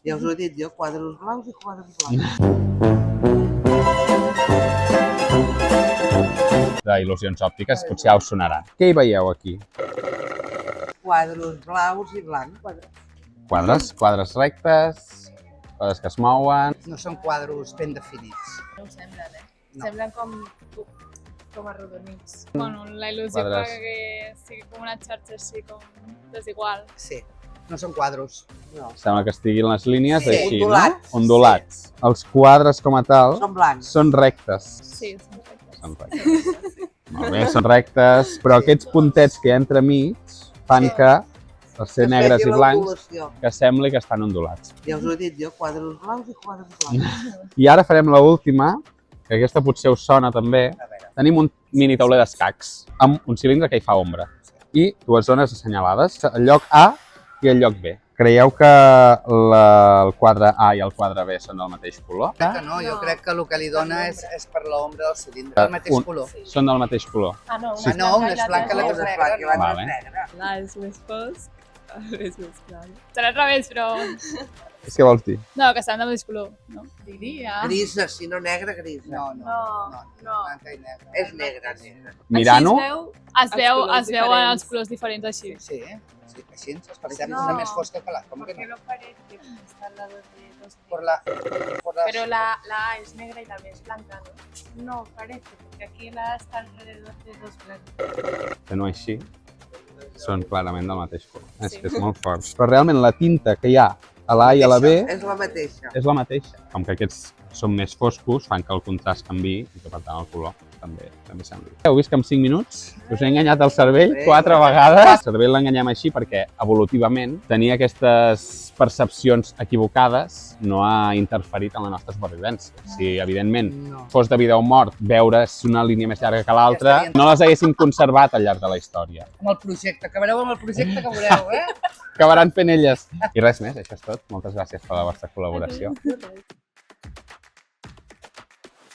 Ja us ho he dit jo, quadres blaus i quadres blancs. d'il·lusions òptiques, potser ja us sonarà. Què hi veieu aquí? Quadres blaus i blancs. Quadres rectes, quadres que es mouen... No són quadres ben definits. No ho semblen, eh? No. Semblen com arrodonits. Bueno, la il·lusió Quadres. fa que sigui com una xarxa així com desigual. Sí, no són quadres. No. Sembla que estiguin les línies Sí, així, ondulats. no? Ondulats. Els quadres com a tal Són blancs. són rectes. Sí, són rectes. Són rectes. Molt bé, són rectes, però aquests puntets que hi ha entremig fan que, per ser negres i blancs, que sembli que estan ondulats. Ja us ho he dit jo, quadres blaus i quadres blancs. I ara farem l'última, que aquesta potser us sona també. A veure, Tenim un mini tauler d'escacs amb un cilindre que hi fa ombra i dues zones assenyalades, el lloc A i el lloc B. Creieu que el quadre A i el quadre B són del mateix color? crec que no, jo crec que el que li dona és per l'ombra del cilindre. Del mateix color. Són del mateix color. Ah, no, Sí. No, una és blanca i l'altra és negra. No. Vale. La és més fosc, és més clar. Serà al revés, però... Què vols dir? No, que estan del mateix color, no? Diria. Grisa, si no negra, grisa. No. Blanca i negra. És negra, negra. Mirant-ho, Es veuen els colors diferents així. Sí, així ens percebem una més fosca que l'altra. Com que no? no parece que está al lado de dos Por negros. Pero La A es negra y la B es blanca, ¿no? No, parece, porque aquí la A está alrededor de dos blancos. que no així, són clarament del mateix color. És que és molt fort. Però realment la tinta que hi ha a la A i a la B És la mateixa. és la mateixa. Com que aquests són més foscos, fan que el contrast canviï i que per tant el color també sembli. Heu vist que en 5 minuts us he enganyat el cervell 4 vegades? El cervell l'enganyem així perquè evolutivament tenir aquestes percepcions equivocades no ha interferit en la nostra supervivència. Si evidentment No. fos de vida o mort veure si una línia més llarga que l'altra, no les haguéssim conservat al llarg de la història. Amb el projecte, acabareu amb el projecte que veureu, Acabaran fent elles. I res més, això és tot. Moltes gràcies per la vostra col·laboració. Res.